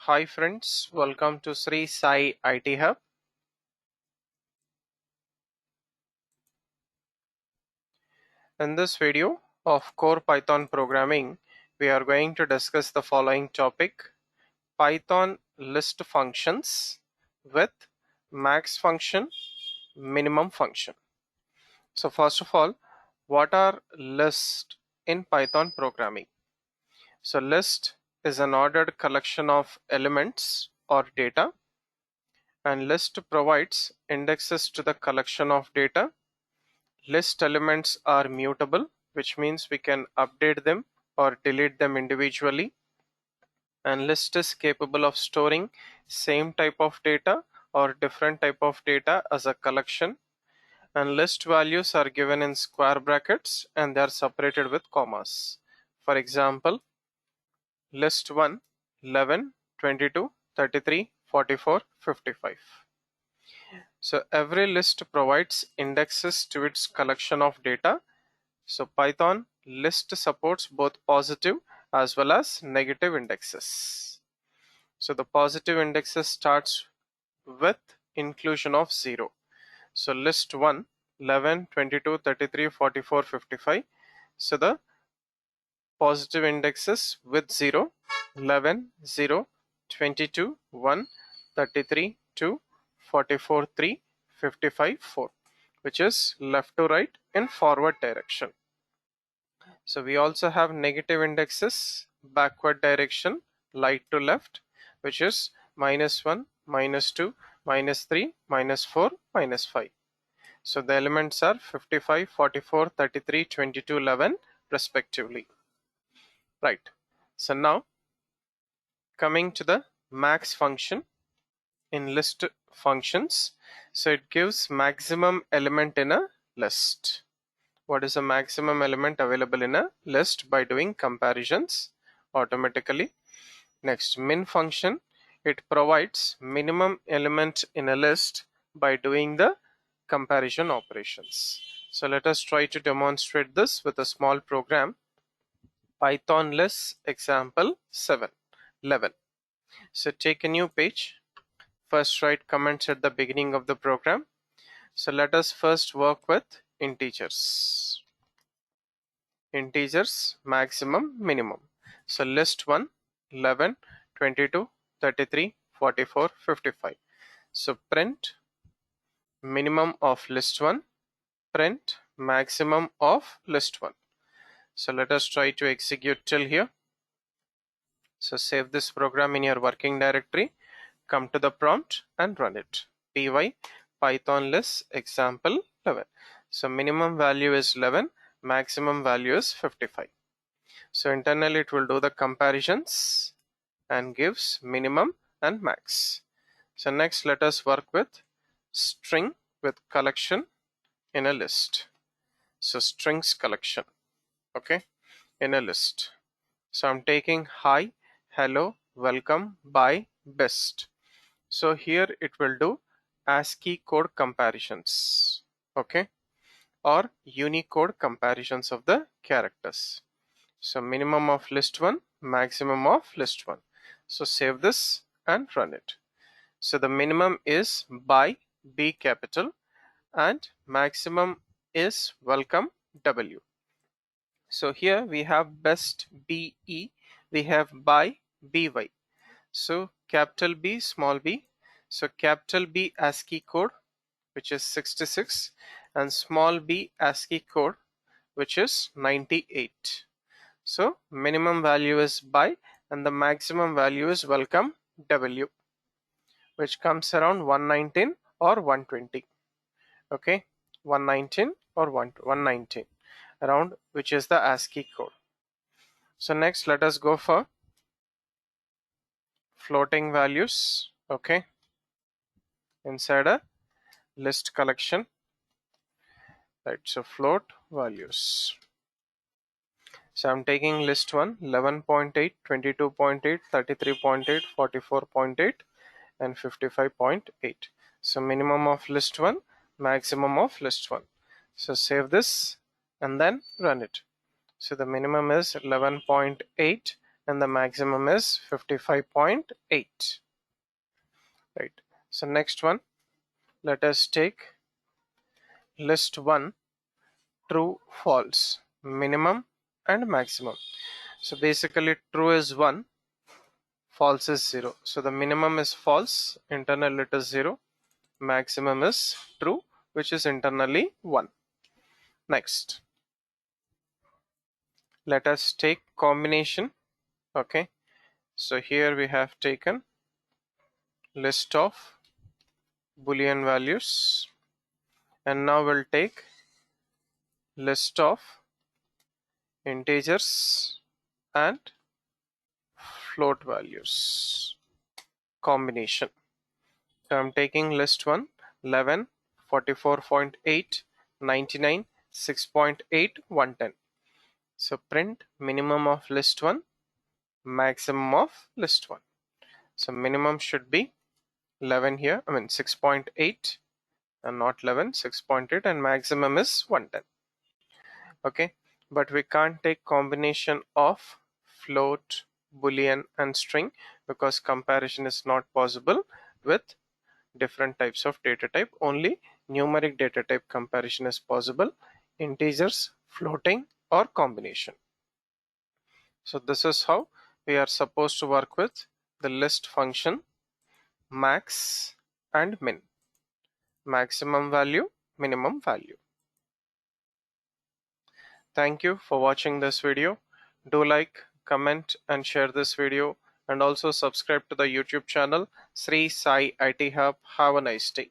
Hi friends, welcome to Srisai IT Hub. In this video of core Python programming, we are going to discuss the following topic: Python list functions with max function, minimum function. So first of all, what are lists in Python programming? So list is an ordered collection of elements or data, and list provides indexes to the collection of data. List elements are mutable, which means we can update them or delete them individually. And list is capable of storing same type of data or different type of data as a collection. And list values are given in square brackets and they are separated with commas. For example, list 1, 11, 22, 33, 44, 55. So every list provides indexes to its collection of data. So Python list supports both positive as well as negative indexes. So the positive indexes starts with inclusion of 0. So list 1, 11, 22, 33, 44, 55. So the positive indexes with 0, 11, 0, 22, 1, 33, 2, 44, 3, 55, 4, which is left to right in forward direction. So we also have negative indexes, backward direction, right to left, which is -1, -2, -3, -4, -5. So the elements are 55, 44, 33, 22, 11 respectively. Right. So now coming to the max function in list functions. So it gives maximum element in a list. What is the maximum element available in a list by doing comparisons automatically. Next, min function, it provides minimum element in a list by doing the comparison operations. So let us try to demonstrate this with a small program. Python list example 11. So take a new page. First write comments at the beginning of the program. So let us first work with integers. Integers, maximum, minimum. So list 1, 11, 22, 33, 44, 55. So print minimum of list 1, print maximum of list 1. So let us try to execute till here. So save this program in your working directory, come to the prompt and run it. py python list example 11. So minimum value is 11, maximum value is 55. So internally it will do the comparisons and gives minimum and max. So next let us work with string with collection in a list. So strings collection, okay, in a list. So I'm taking hi, hello, welcome, bye, best. So here it will do ASCII code comparisons, okay, or Unicode comparisons of the characters. So minimum of list 1, maximum of list 1. So save this and run it. So the minimum is by B capital and maximum is welcome W. So here we have best BE, we have by BY. So capital B, small b. So capital B ASCII code, which is 66, and small b ASCII code, which is 98. So minimum value is by and the maximum value is welcome W, which comes around 119 or 120. Okay, 119 or 119 around, which is the ASCII code. So next let us go for floating values, okay, inside a list collection. Right, so float values. So I'm taking list 1, 11.8, 22.8, 33.8, 44.8 and 55.8. So minimum of list 1, maximum of list 1. So save this and then run it. So the minimum is 11.8 and the maximum is 55.8. Right. So next one, let us take list 1, true, false, minimum and maximum. So basically true is 1, false is 0. So the minimum is false, internal it is 0, maximum is true, which is internally 1. Next, let us take combination. Okay, so here we have taken list of boolean values, and now we'll take list of integers and float values combination. So I'm taking list 1, 11, 44.8, 99, 6.8, 110. So print minimum of list 1, maximum of list 1. So minimum should be 11 here, 6.8, and not 11, 6.8, and maximum is 110. Okay, but we can't take combination of float, boolean and string because comparison is not possible with different types of data type. Only numeric data type comparison is possible, integers, floating or combination. So this is how we are supposed to work with the list function max and min, maximum value, minimum value. Thank you for watching this video. Do like, comment and share this video, and also subscribe to the YouTube channel Sri Sai IT Hub. Have a nice day.